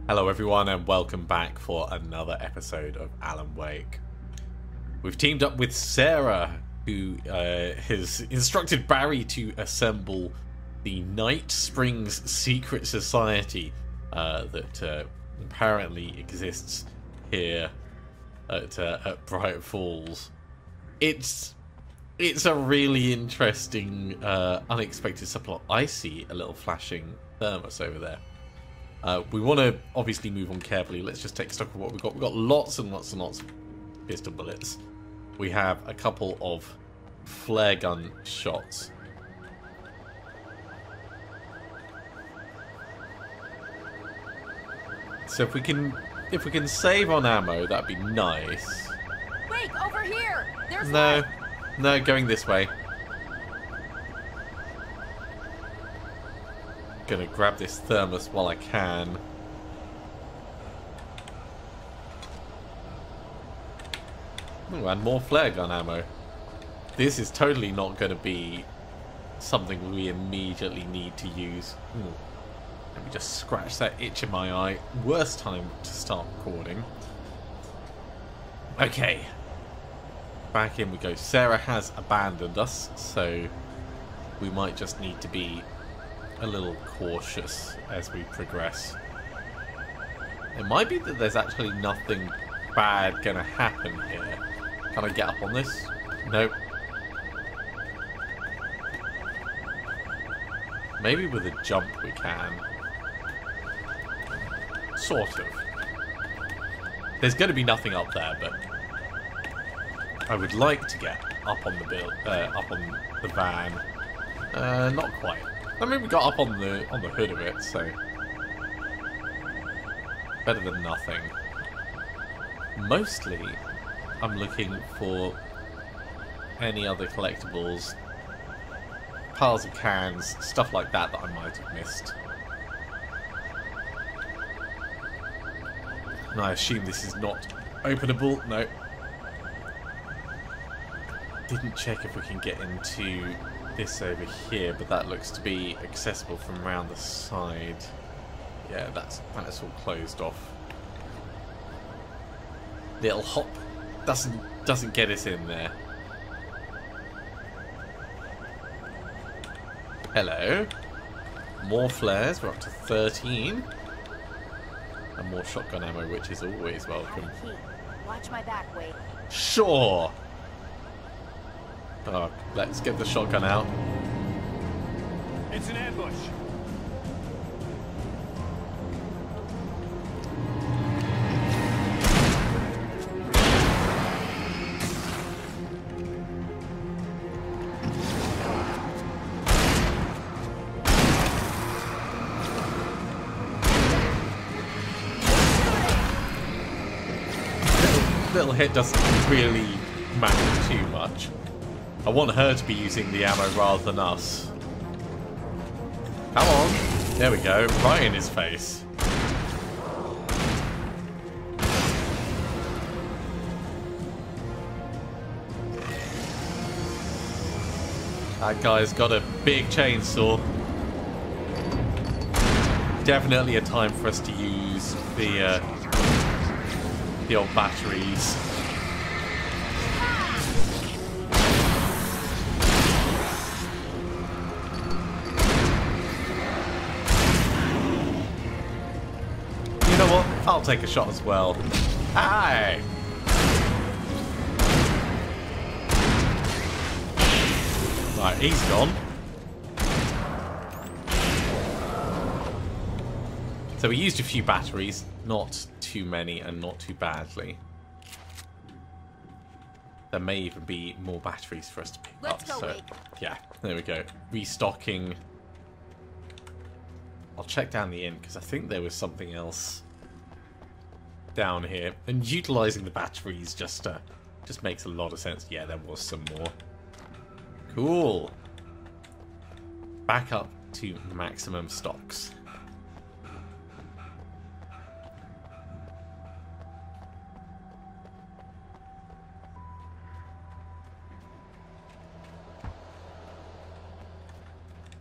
Hello everyone and welcome back for another episode of Alan Wake. We've teamed up with Sarah, who has instructed Barry to assemble the Night Springs Secret Society that apparently exists here at Bright Falls. It's a really interesting, unexpected subplot. I see a little flashing thermos over there. We want to obviously move on carefully. Let's just take stock of what we've got. We've got lots and lots and lots of pistol bullets. We have a couple of flare gun shots. So if we can save on ammo, that'd be nice. Wait, over here. There's No, going this way. Gonna grab this thermos while I can. Ooh, and more flare gun ammo. This is totally not going to be something we immediately need to use. Ooh. Let me just scratch that itch in my eye. Worst time to start recording. Okay. Back in we go. Sarah has abandoned us, so we might just need to be a little cautious as we progress. It might be that there's actually nothing bad gonna happen here. Can I get up on this? Nope. Maybe with a jump we can. Sort of. There's gonna be nothing up there, but I would like to get up on the up on the van. Not quite. I mean, we got up on the hood of it, so better than nothing. Mostly, I'm looking for any other collectibles, piles of cans, stuff like that that I might have missed. And I assume this is not openable. No. Didn't check if we can get into this over here, but that looks to be accessible from around the side. Yeah, that's all closed off. Little hop doesn't get us in there. Hello. More flares. We're up to 13. And more shotgun ammo, which is always welcome. Watch my back, wait. Sure. Oh, let's get the shotgun out. It's an ambush. Little hit doesn't really matter too much. I want her to be using the ammo rather than us. Come on. There we go. Right in his face. That guy's got a big chainsaw. Definitely a time for us to use the old batteries. You know what? I'll take a shot as well. Hi! Right, he's gone. So we used a few batteries, not too many and not too badly. There may even be more batteries for us to pick up. So yeah, there we go. Restocking. I'll check down the inn because I think there was something else down here. And utilizing the batteries just makes a lot of sense. Yeah, there was some more. Cool. Back up to maximum stocks.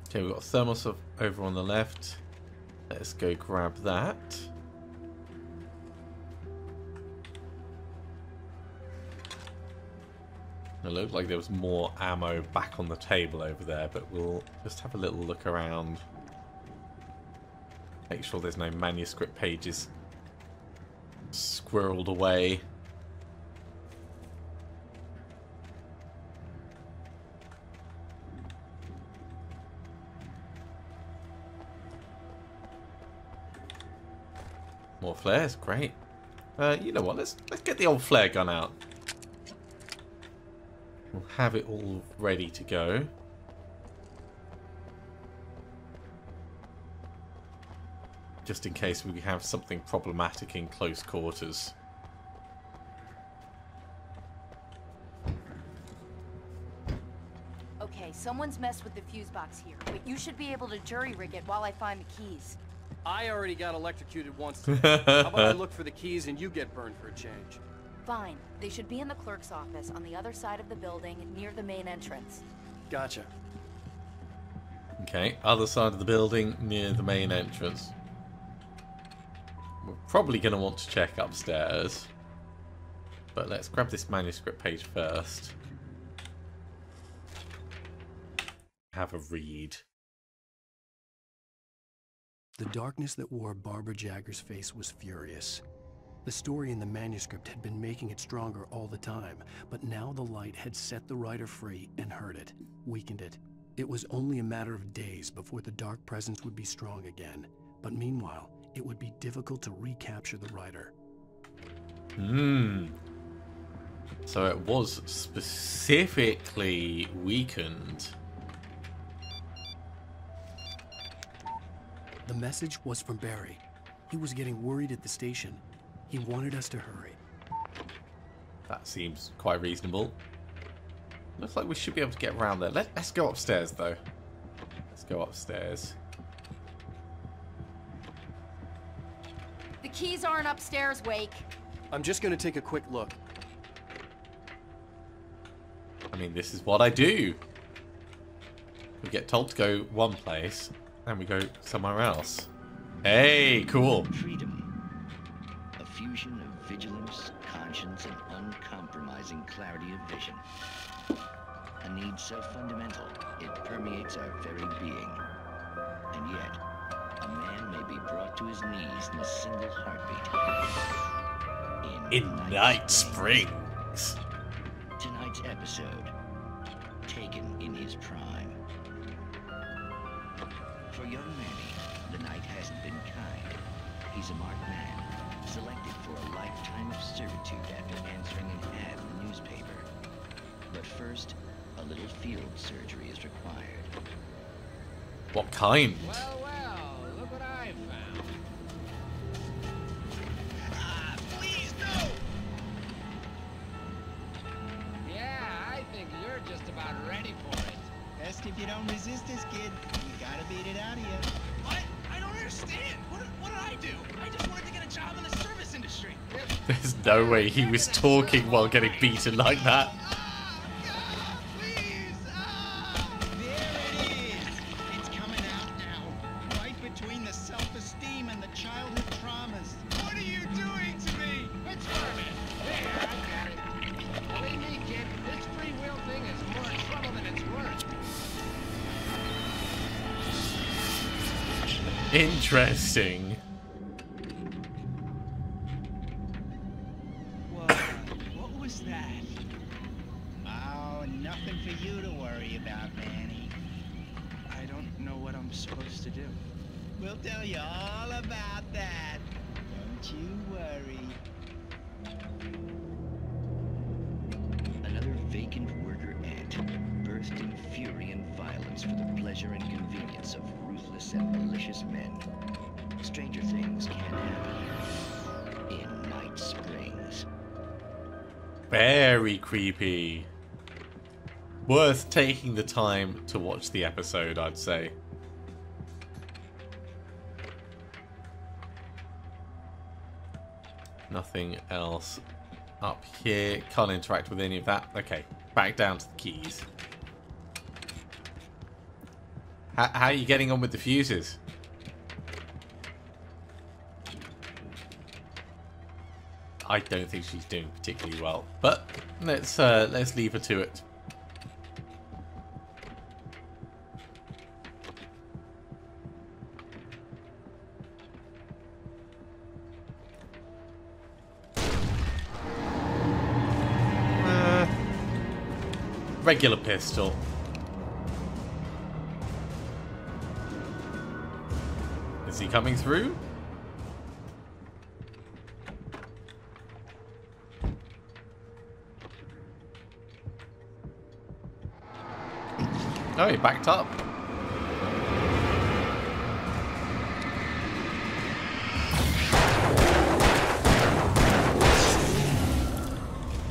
Okay, we've got a thermos over on the left. Let's go grab that. It looked like there was more ammo back on the table over there, but we'll just have a little look around. Make sure there's no manuscript pages squirreled away. More flares, great. You know what? Let's get the old flare gun out. We'll have it all ready to go. Just in case we have something problematic in close quarters. Okay, someone's messed with the fuse box here, but you should be able to jury rig it while I find the keys. I already got electrocuted once today. How about I look for the keys and you get burned for a change? Fine. They should be in the clerk's office on the other side of the building near the main entrance. Gotcha. Okay, other side of the building near the main entrance. We're probably going to want to check upstairs. But let's grab this manuscript page first. Have a read. The darkness that wore Barbara Jagger's face was furious. The story in the manuscript had been making it stronger all the time, but now the light had set the writer free and hurt it, weakened it. It was only a matter of days before the dark presence would be strong again, but meanwhile, it would be difficult to recapture the writer. So it was specifically weakened. The message was from Barry. He was getting worried at the station. He wanted us to hurry. That seems quite reasonable. Looks like we should be able to get around there. Let's go upstairs, though. Let's go upstairs. The keys aren't upstairs, Wake. I'm just gonna take a quick look. I mean, this is what I do. We get told to go one place, and we go somewhere else. Hey, cool. Freedom. A fusion of vigilance, conscience, and uncompromising clarity of vision. A need so fundamental, it permeates our very being. And yet, a man may be brought to his knees in a single heartbeat. In Night Springs. Tonight's episode, taken in his prime. For young Manny, the night hasn't been kind. He's a marked man, selected for a lifetime of servitude after answering an ad in the newspaper. But first, a little field surgery is required. What kind? Well, well, look what I found. Please, no! Yeah, I think you're just about ready for it. Best if you don't resist this, kid. We gotta beat it out of you. What? I don't understand. What did I do? I just wanted to get a job in the service industry. There's no way he was talking while getting beaten like that. Please! There it is! It's coming out now. Right between the self-esteem and the childhood traumas. What are you doing to me? It's Furman. There, I got it. Believe me, kid, this free will thing is more trouble than it's worth. Interesting. What was that? Oh, nothing for you to worry about, Manny. I don't know what I'm supposed to do. We'll tell you all about that. Don't you worry. Another vacant worker ant, birthed in fury and violence for the pleasure and convenience of ruthless and malicious men. Stranger things can happen in Night Springs. Very creepy. Worth taking the time to watch the episode, I'd say. Nothing else up here. Can't interact with any of that. Okay, back down to the keys. How are you getting on with the fuses? I don't think she's doing particularly well. But let's leave her to it. Regular pistol. Is he coming through? Oh, he backed up.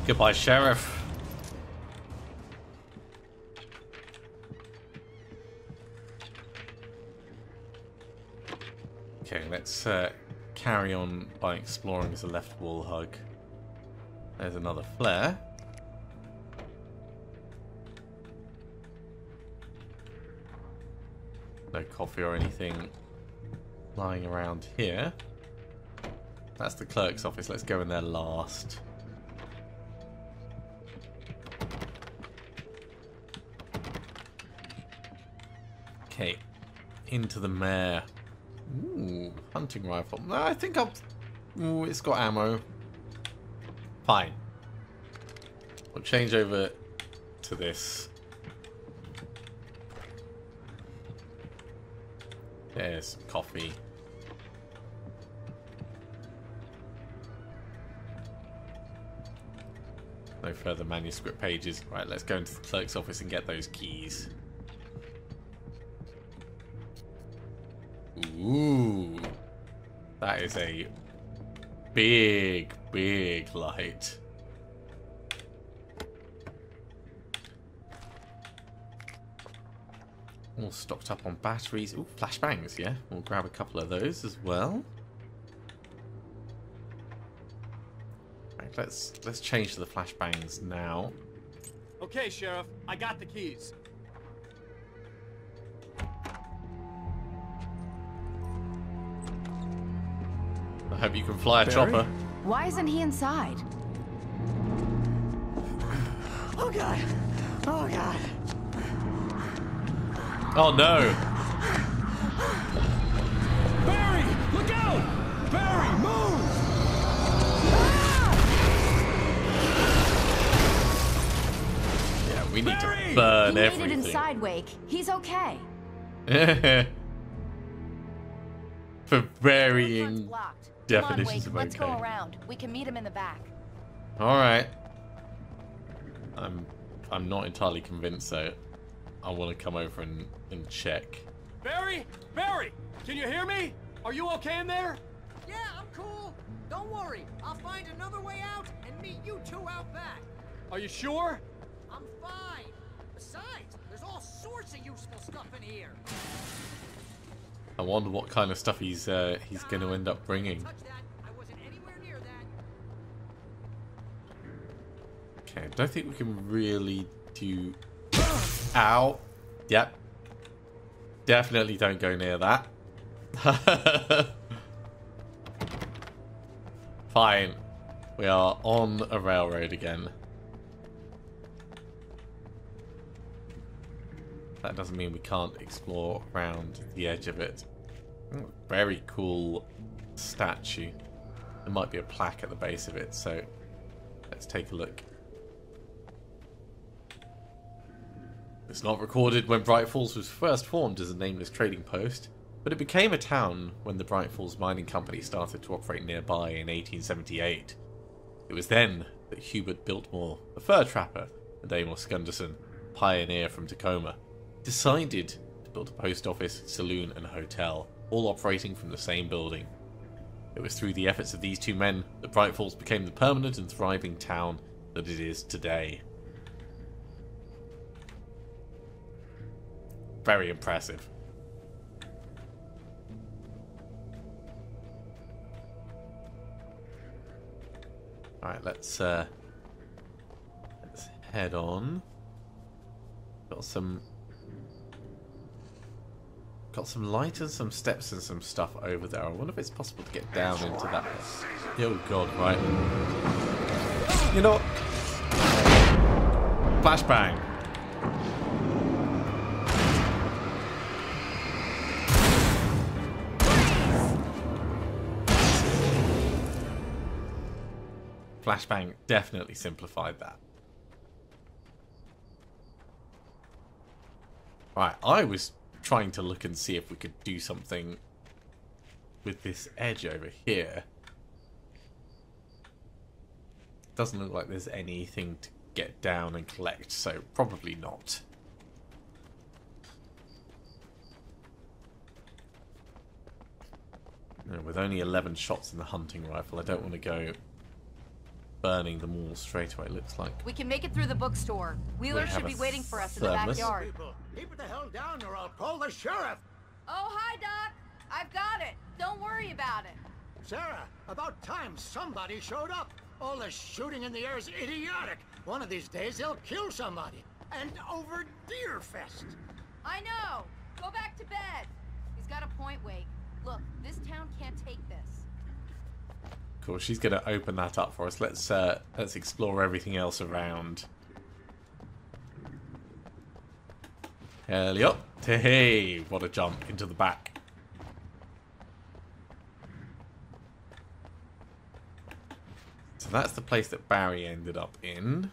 Goodbye, Sheriff. Okay, let's carry on by exploring as a left wall hug. There's another flare. No coffee or anything lying around here. That's the clerk's office. Let's go in there last. Okay, into the mayor. Ooh, hunting rifle. No, I think I'll... Ooh, it's got ammo. Fine. We'll change over to this. There's coffee. No further manuscript pages. Right, let's go into the clerk's office and get those keys. Ooh. That is a big, big light. All stocked up on batteries. Ooh, flashbangs, yeah. We'll grab a couple of those as well. Right, let's change to the flashbangs now. Okay, Sheriff, I got the keys. I hope you can fly a Barry? chopper. Why isn't he inside? Oh god! Oh god! Oh no! Barry! Look out! Barry, move! Yeah, we need Barry! to burn He made everything. it inside, Wake. He's okay. For Front's varying blocked. Come on, definitions Wake. of Let's go okay. around. We can meet him in the back. Alright. I'm not entirely convinced, so I want to come over and check. Barry? Barry! Can you hear me? Are you okay in there? Yeah, I'm cool. Don't worry. I'll find another way out and meet you two out back. Are you sure? I'm fine. Besides, there's all sorts of useful stuff in here. I wonder what kind of stuff he's going to end up bringing. Touch that. I wasn't anywhere near that. Okay, I don't think we can really do... Ow! Yep. Definitely don't go near that. Fine. We are on a railroad again. That doesn't mean we can't explore around the edge of it. Ooh, very cool statue. There might be a plaque at the base of it, so let's take a look. It's not recorded when Bright Falls was first formed as a nameless trading post, but it became a town when the Bright Falls Mining Company started to operate nearby in 1878. It was then that Hubert Biltmore, a fur trapper, and Amos Gunderson, pioneer from Tacoma, decided to build a post office, saloon, and hotel, all operating from the same building. It was through the efforts of these two men that Bright Falls became the permanent and thriving town that it is today. Very impressive. Alright, let's head on. Got some Got some lighters, some steps, and some stuff over there. I wonder if it's possible to get down into that. Oh god, right. You know what? Flashbang. Flashbang definitely simplified that. Right, I was trying to look and see if we could do something with this edge over here. Doesn't look like there's anything to get down and collect, so probably not. With only 11 shots in the hunting rifle, I don't want to go burning them all straight away, looks like. We can make it through the bookstore. Wheeler should be waiting for us in the thermos. backyard. People, keep it the hell down or I'll call the sheriff. Oh, hi, Doc. I've got it. Don't worry about it. Sarah, about time somebody showed up. All this shooting in the air is idiotic. One of these days they'll kill somebody. And over Deerfest. I know. Go back to bed. He's got a point, Wake. Look, this town can't take this. Cool, she's going to open that up for us. Let's explore everything else around. Hell yup. Hey, what a jump into the back. So that's the place that Barry ended up in.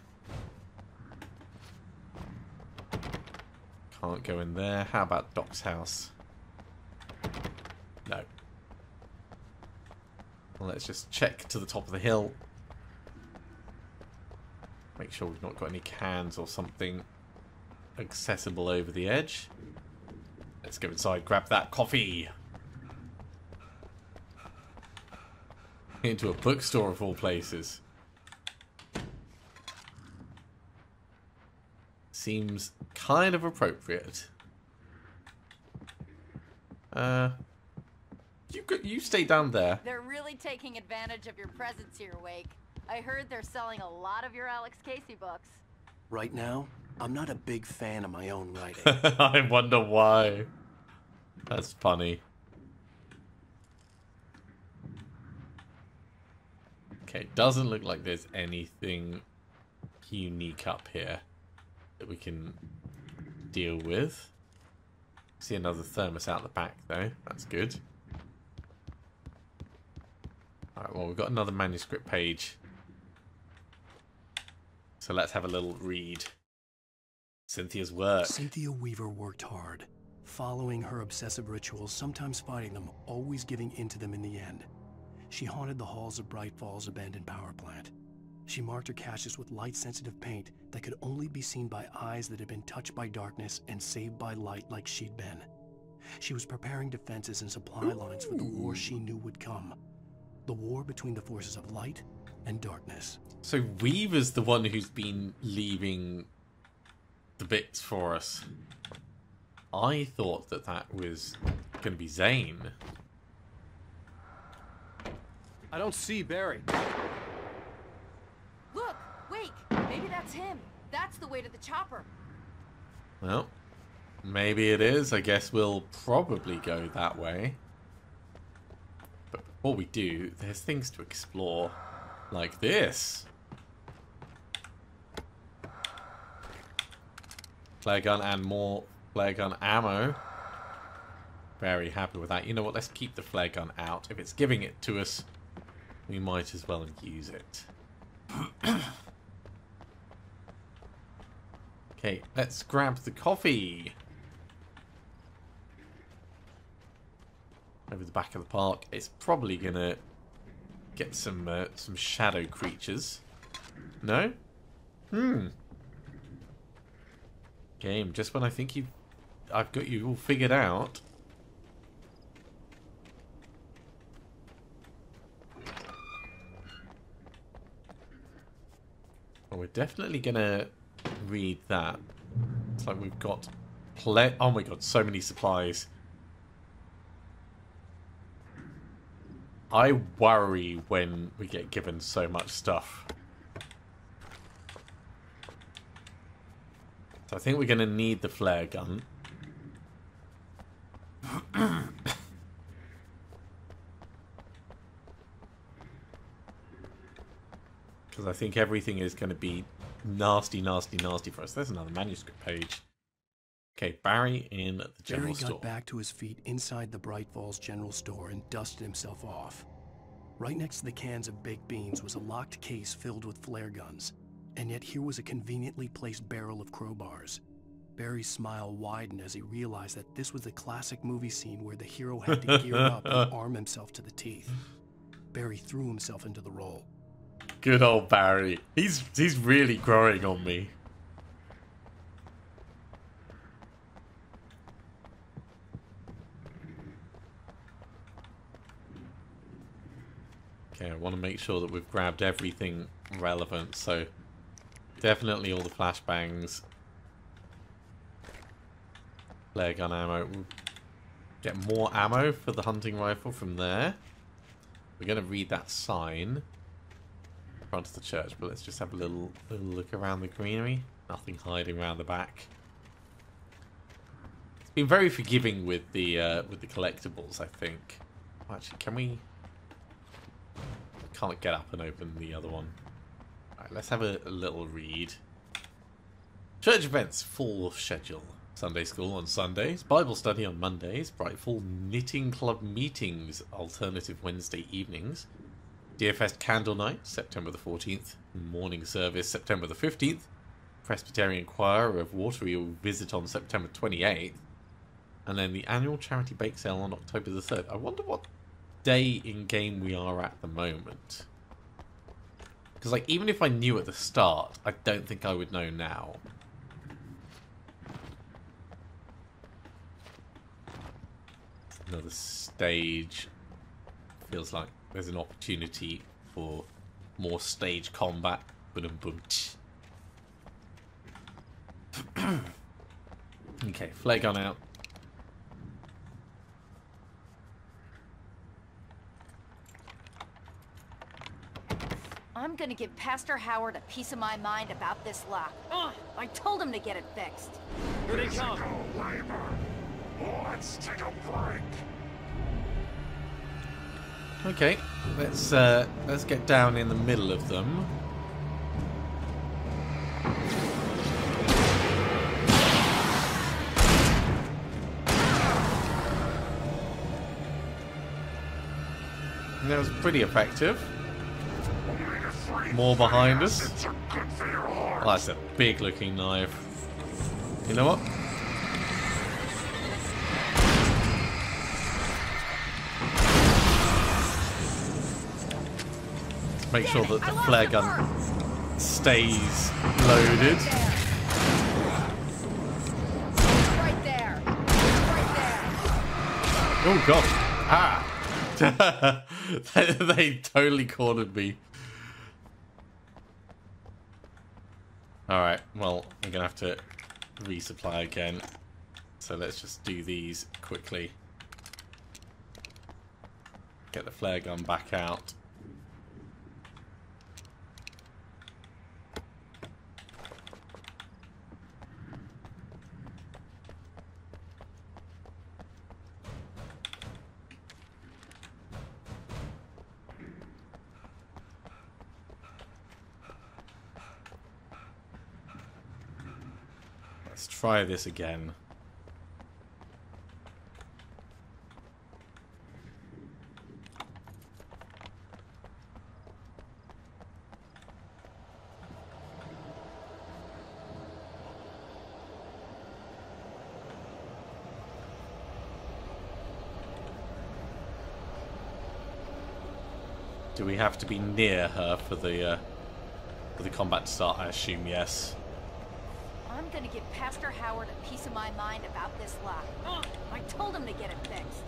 Can't go in there. How about Doc's house? No. Well, let's just check to the top of the hill. Make sure we've not got any cans or something accessible over the edge. Let's go inside, grab that coffee. Into a bookstore of all places. Seems kind of appropriate. You stay down there. They're really taking advantage of your presence here, Wake. I heard they're selling a lot of your Alex Casey books. Right now, I'm not a big fan of my own writing. I wonder why. That's funny. Okay, doesn't look like there's anything unique up here that we can deal with. See another thermos out the back though. That's good. Alright, well, we've got another manuscript page. So let's have a little read. Cynthia's work. Cynthia Weaver worked hard, following her obsessive rituals, sometimes fighting them, always giving in to them in the end. She haunted the halls of Bright Falls abandoned power plant. She marked her caches with light-sensitive paint that could only be seen by eyes that had been touched by darkness and saved by light like she'd been. She was preparing defenses and supply lines for the war she knew would come. The war between the forces of light and darkness. So Weaver's the one who's been leaving the bits for us. I thought that that was going to be Zane. I don't see Barry. Look, Wake. Maybe that's him. That's the way to the chopper. Well, maybe it is. I guess we'll probably go that way. But before we do, there's things to explore. Like this. Flare gun and more flare gun ammo. Very happy with that. You know what? Let's keep the flare gun out. If it's giving it to us, we might as well use it. Okay, let's grab the coffee. Over the back of the park. It's probably gonna get some shadow creatures. No? Game, just when I think I've got you all figured out. Well, we're definitely gonna read that. It's like we've got oh my god, so many supplies. I worry when we get given so much stuff. So I think we're going to need the flare gun. Because I think everything is going to be nasty, nasty, nasty for us. There's another manuscript page. Okay, Barry in the general store. Barry got back to his feet inside the Bright Falls general store and dusted himself off. Right next to the cans of baked beans was a locked case filled with flare guns. And yet here was a conveniently placed barrel of crowbars. Barry's smile widened as he realized that this was the classic movie scene where the hero had to gear up and arm himself to the teeth. Barry threw himself into the role. Good old Barry. He's really growing on me. Okay, I want to make sure that we've grabbed everything relevant, so definitely all the flashbangs. Flare gun ammo. We'll get more ammo for the hunting rifle from there. We're going to read that sign in front of the church, but let's just have a little look around the greenery. Nothing hiding around the back. It's been very forgiving with the collectibles, I think. Actually, can we... Can't get up and open the other one. Alright, let's have a little read. Church events, full schedule. Sunday school on Sundays, Bible study on Mondays, Brightfall knitting club meetings, alternative Wednesday evenings, Deerfest candle night, September the 14th, morning service, September the 15th, Presbyterian Choir of Waterloo will visit on September 28th, and then the annual charity bake sale on October the 3rd. I wonder what day in game we are at the moment. Because like even if I knew at the start, I don't think I would know now. Another stage. Feels like there's an opportunity for more stage combat. Boom, boom. Okay, flare gun out. I'm gonna give Pastor Howard a piece of my mind about this lock. Ugh, I told him to get it fixed. Here they come. Let's take a break. Okay, let's get down in the middle of them. And that was pretty effective. More behind us. Oh, that's a big looking knife. You know what? Make sure that the flare gun stays loaded. Right there. Right there. Oh god. Ah! They totally cornered me. Alright, well, I'm gonna have to resupply again. So let's just do these quickly. Get the flare gun back out. Let's try this again. Do we have to be near her for the combat to start? I assume yes. I'm gonna give Pastor Howard a piece of my mind about this lock. Ugh, I told him to get it fixed.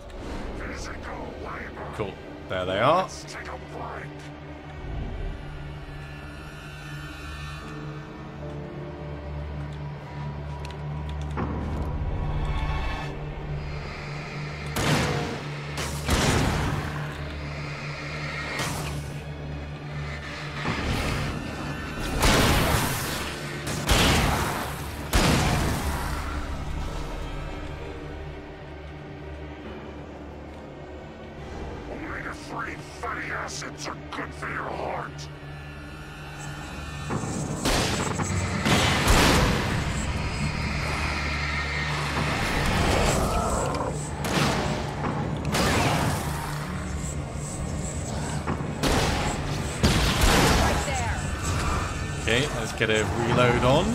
Physical labor. Cool. There they are. Let's take a break. Omega-3 fatty acids are good for your heart. Okay, let's get a reload on.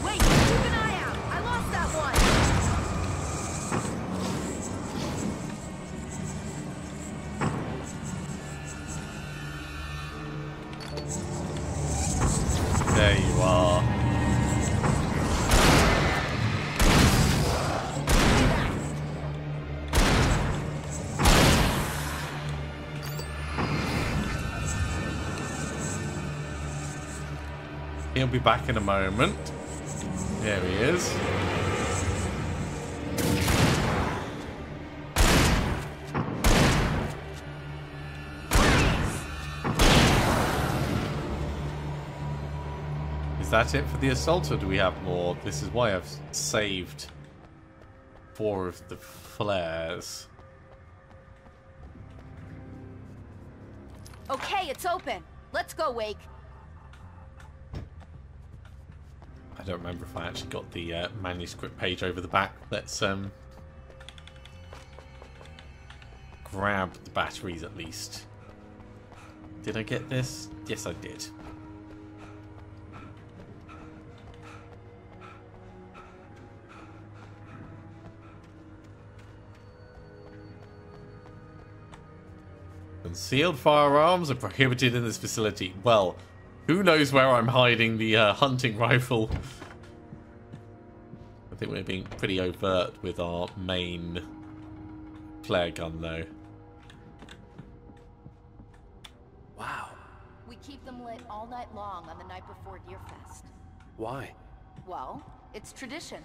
Wait, keep an eye out. I lost that one. There you are. He'll be back in a moment. There he is. Is that it for the assault, or do we have more? This is why I've saved 4 of the flares. Okay, it's open. Let's go, Wake. I don't remember if I actually got the manuscript page over the back. Let's grab the batteries at least. Did I get this? Yes, I did. Concealed firearms are prohibited in this facility. Well, who knows where I'm hiding the hunting rifle? I think we're being pretty overt with our main flare gun, though. Wow. We keep them lit all night long on the night before Deerfest. Why? Well, it's tradition.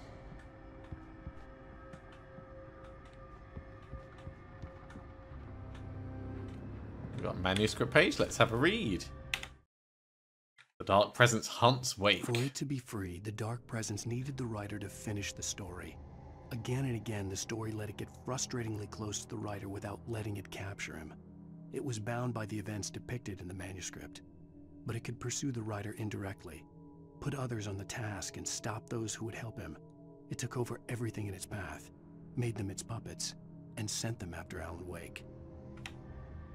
We've got a manuscript page. Let's have a read. The Dark Presence hunts Wake. For it to be free, the Dark Presence needed the writer to finish the story. Again and again, the story let it get frustratingly close to the writer without letting it capture him. It was bound by the events depicted in the manuscript, but it could pursue the writer indirectly, put others on the task, and stop those who would help him. It took over everything in its path, made them its puppets, and sent them after Alan Wake.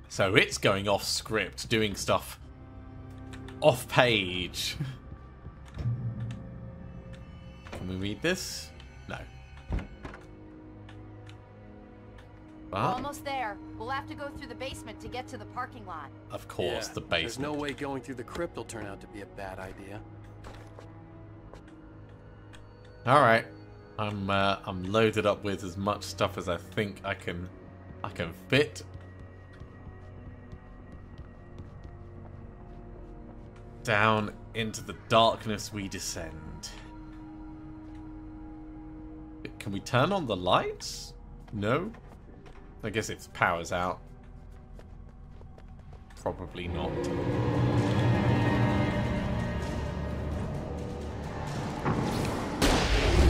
So it's going off script, doing stuff off page. Can we read this? No. We're almost there. We'll have to go through the basement to get to the parking lot. Of course, the basement. There's no way going through the crypt will turn out to be a bad idea. All right, I'm loaded up with as much stuff as I think I can fit. Down into the darkness we descend. Can we turn on the lights? No. I guess if the power's out. Probably not.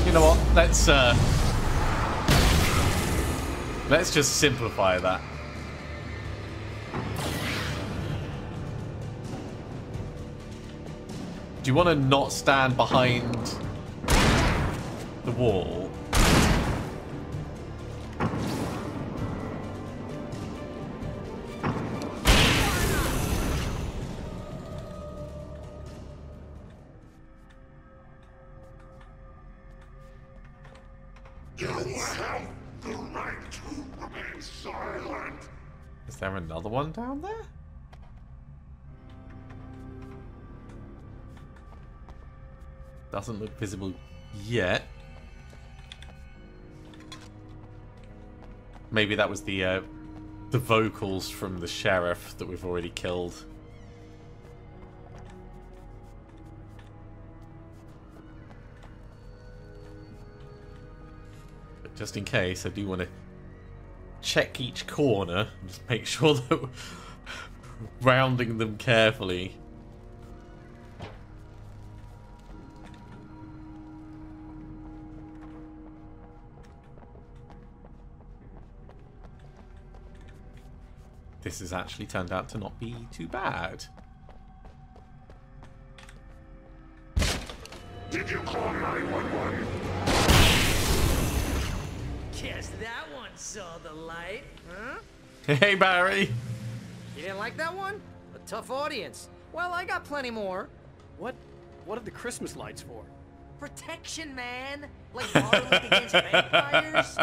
You know what? Let's just simplify that. Do you want to not stand behind the wall? You have the right to remain silent. Is there another one down there? Doesn't look visible yet. Maybe that was the vocals from the sheriff that we've already killed. But just in case, I do want to check each corner and just make sure that we're rounding them carefully. This has actually turned out to not be too bad. Did you call 911? Guess that one saw the light, huh? Hey, Barry. You didn't like that one? A tough audience. Well, I got plenty more. What are the Christmas lights for? Protection, man. Like Garlic against vampires.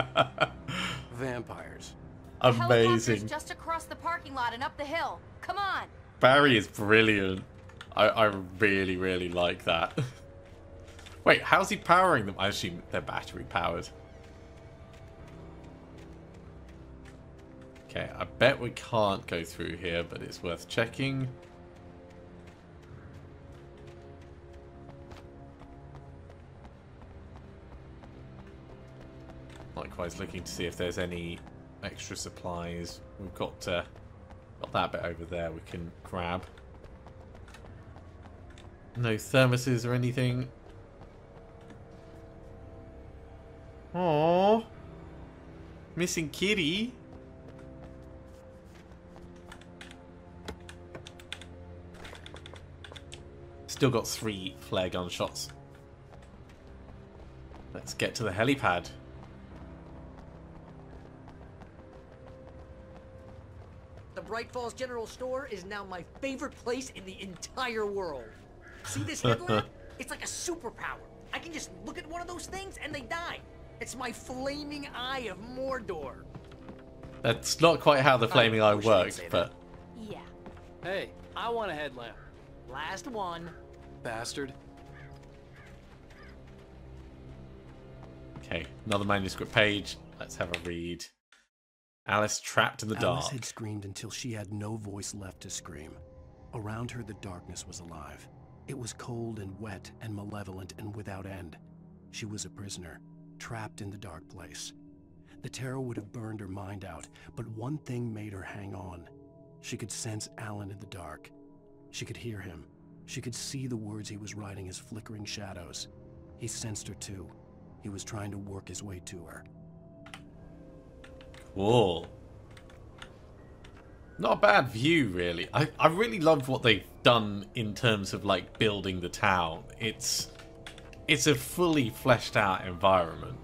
Vampires. The helicopter's Amazing. just across the parking lot and up the hill. Come on. Barry is brilliant. I really, really like that. Wait, how's he powering them? I assume they're battery powered. Okay, I bet we can't go through here, but it's worth checking. Likewise, looking to see if there's any extra supplies. We've got that bit over there we can grab. No thermoses or anything. Aww. Missing kitty. Still got 3 flare gun shots. Let's get to the helipad. The Bright Falls General Store is now my favorite place in the entire world. See this headlamp? It's like a superpower. I can just look at one of those things and they die. It's my flaming eye of Mordor. That's not quite how the flaming eye wish I didn't works, say that. but Yeah. Hey, I want a headlamp. Last one. Bastard. okay, another manuscript page. Let's have a read. Alice trapped in the dark. Alice had screamed until she had no voice left to scream. Around her, the darkness was alive. It was cold and wet and malevolent and without end. She was a prisoner, trapped in the dark place. The terror would have burned her mind out, but one thing made her hang on. She could sense Alan in the dark. She could hear him. She could see the words he was writing as flickering shadows. He sensed her too. He was trying to work his way to her. Cool. Not a bad view, really. I really love what they've done in terms of like building the town. It's a fully fleshed out environment.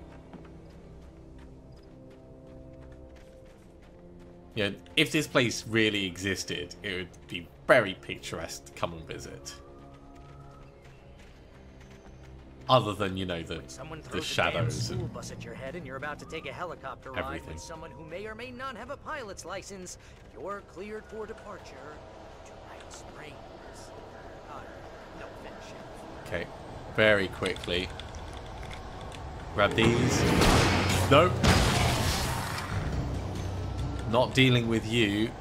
Yeah, if this place really existed, it would be very picturesque to come and visit. Other than, you know, the shadows School and bus at your head and you're about to take a helicopter ride everything. with someone who may or may not have a pilot's license. You're cleared for departure to Night Springs. No finish. Okay, very quickly. Grab these. Nope. Not dealing with you.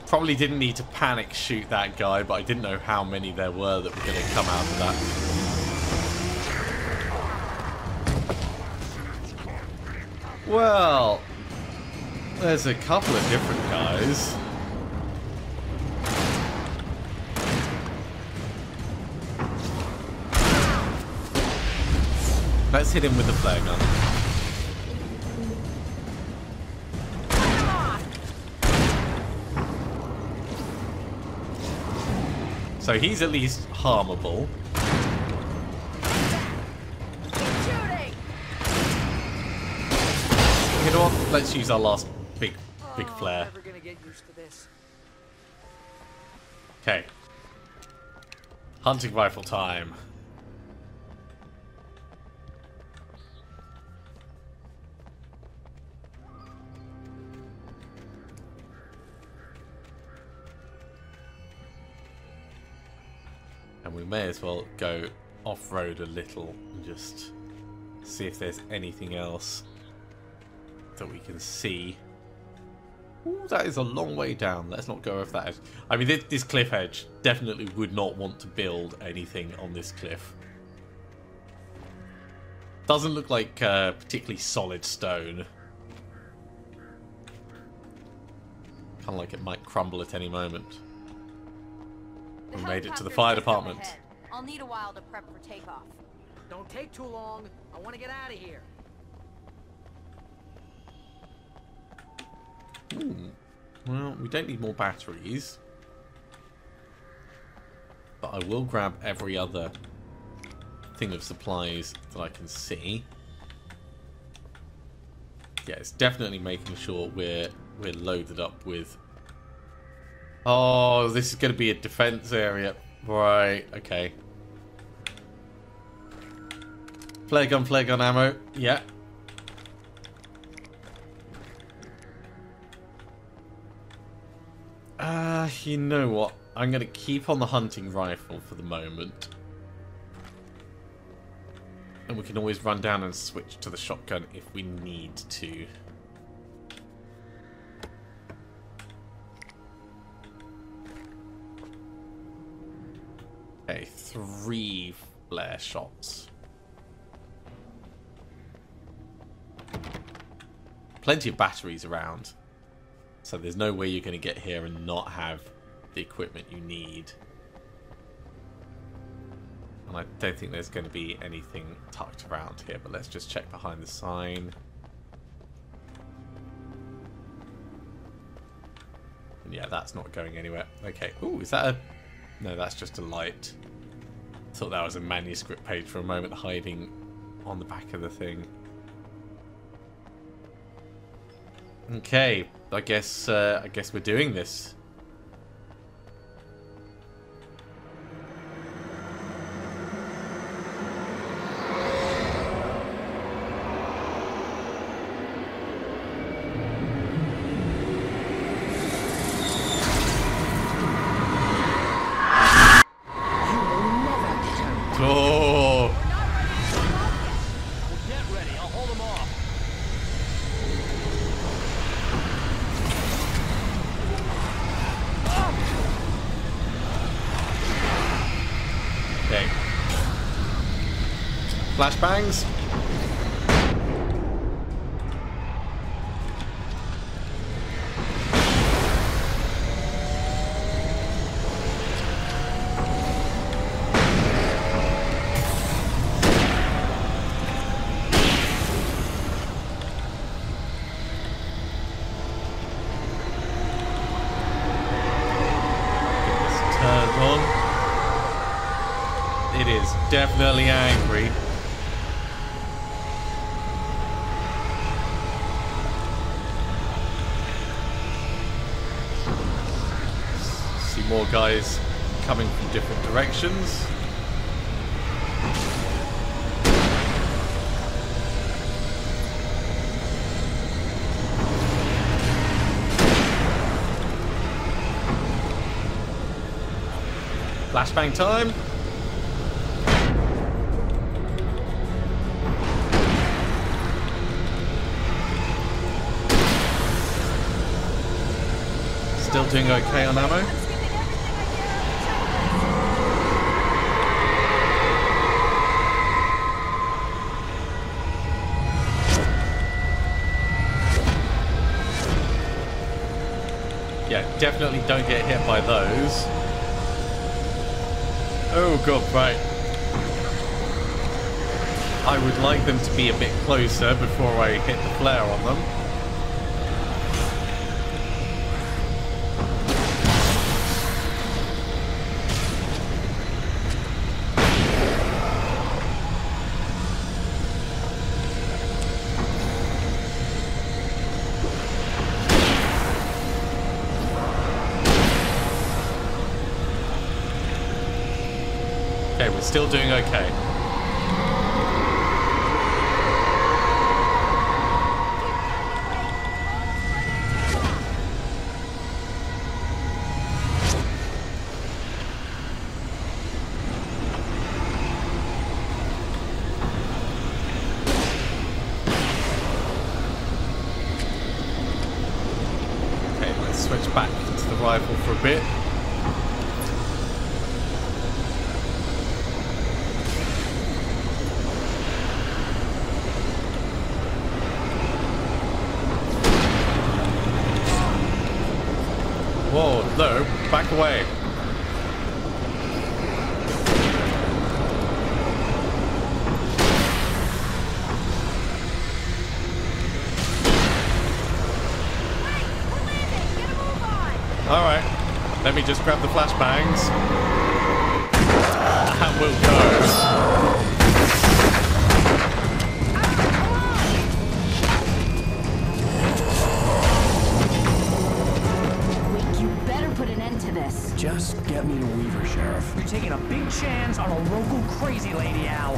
Probably didn't need to panic shoot that guy, but I didn't know how many there were that were going to come out of that. Well, there's a couple of different guys. Let's hit him with the flare gun. So he's at least harmable. Shooting! You know what? Let's use our last big flare. Never gonna get used to this. Okay. Hunting rifle time. And we may as well go off-road a little and just see if there's anything else that we can see. Ooh, that is a long way down. Let's not go over that edge. I mean, this cliff edge definitely would not want to build anything on this cliff. Doesn't look like particularly solid stone. Kind of like it might crumble at any moment. We made it to the fire department. I'll need a while to prep for takeoff. Don't take too long. I want to get out of here. Well, we don't need more batteries. But I will grab every other thing of supplies that I can see. Yeah, it's definitely making sure we're loaded up with... Oh, this is going to be a defense area. Right, okay. Flare gun ammo. Yeah. You know what? I'm going to keep on the hunting rifle for the moment. And we can always run down and switch to the shotgun if we need to. Okay, 3 flare shots. Plenty of batteries around. So there's no way you're going to get here and not have the equipment you need. And I don't think there's going to be anything tucked around here, but let's just check behind the sign. And yeah, that's not going anywhere. Okay. Ooh, is that a... No, that's just a light. Thought that was a manuscript page for a moment hiding on the back of the thing. Okay, I guess we're doing this. Oh. Get ready, I'll hold them off. Okay. Flashbangs. It is definitely angry. See more guys coming from different directions. Flashbang time. Still doing okay on ammo. Yeah, definitely don't get hit by those. Oh god, right. I would like them to be a bit closer before I hit the flare on them. Okay, we're still doing okay. Okay, let's switch back to the rifle for a bit. Whoa, no, back away. me just grab the flashbangs. And we'll go. Just get me to Weaver, Sheriff. You're taking a big chance on a local crazy lady, Al.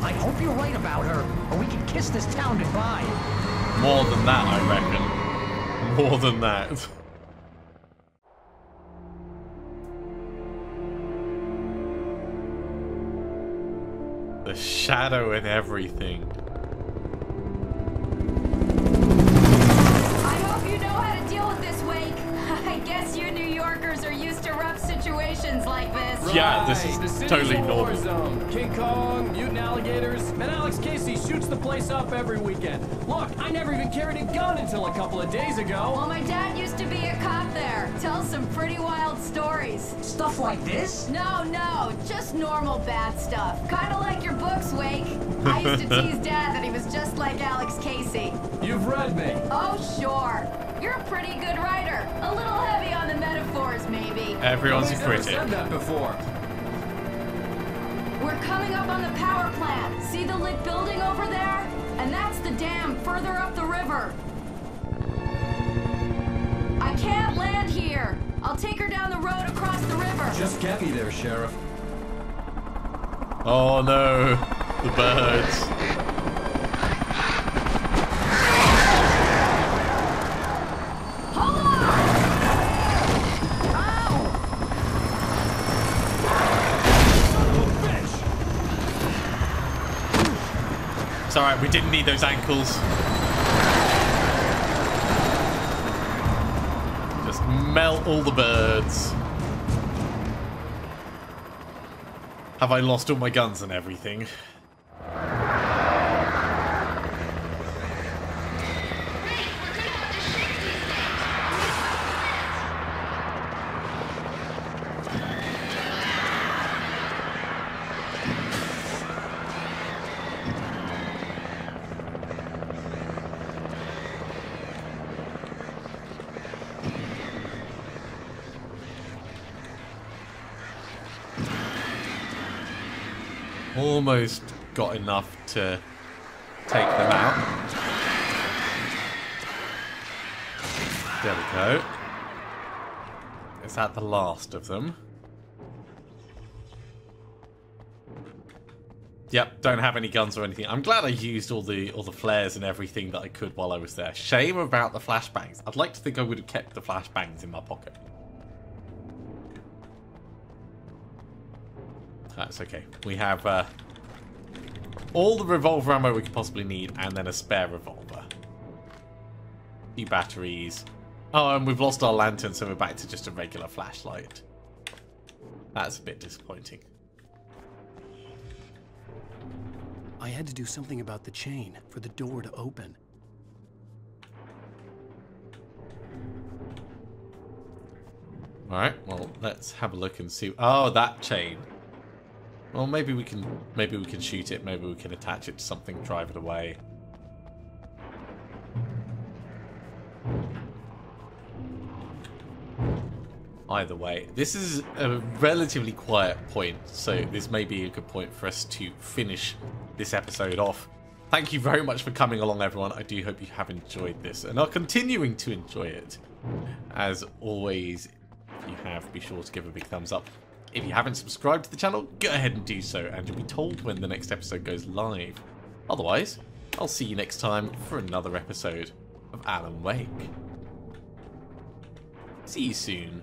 I hope you're right about her, or we can kiss this town goodbye. More than that, I reckon. More than that. The shadow and everything. I hope you know how to deal with this, Wake. I guess you New Yorkers are used to rough situations like this. Yeah, this is The city's totally a war normal. zone. King Kong, mutant alligators, and Alex Casey shoots the place up every weekend. Look, I never even carried a gun until a couple of days ago. Well, my dad used to be a cop there. Tells some pretty wild stories. Stuff like this? No, just normal bad stuff. Kind of like your books, Wake. I used to tease Dad that he was just like Alex Casey. You've read me. Oh, sure. You're a pretty good writer. A little heavy on the metaphors, maybe. Everyone's a Nobody's ever critic. said that before. We're coming up on the power plant. See the lit building over there? And that's the dam further up the river. I can't land here. I'll take her down the road across the river. Just get me there, Sheriff. Oh no, the birds. Hold on! It's alright, we didn't need those ankles. Just melt all the birds. Have I lost all my guns and everything? Almost got enough to take them out. There we go. Is that the last of them? Yep, don't have any guns or anything. I'm glad I used all the flares and everything that I could while I was there. Shame about the flashbangs. I'd like to think I would have kept the flashbangs in my pocket. That's okay. We have all the revolver ammo we could possibly need, and then a spare revolver. A few batteries. Oh, and we've lost our lantern, so we're back to just a regular flashlight. That's a bit disappointing. I had to do something about the chain for the door to open. Alright, well, let's have a look and see. Oh, that chain. Well, maybe we can shoot it. Maybe we can attach it to something, drive it away. Either way, this is a relatively quiet point, so this may be a good point for us to finish this episode off. Thank you very much for coming along, everyone. I do hope you have enjoyed this and are continuing to enjoy it. As always, if you have, be sure to give a big thumbs up. If you haven't subscribed to the channel, go ahead and do so, and you'll be told when the next episode goes live. Otherwise, I'll see you next time for another episode of Alan Wake. See you soon.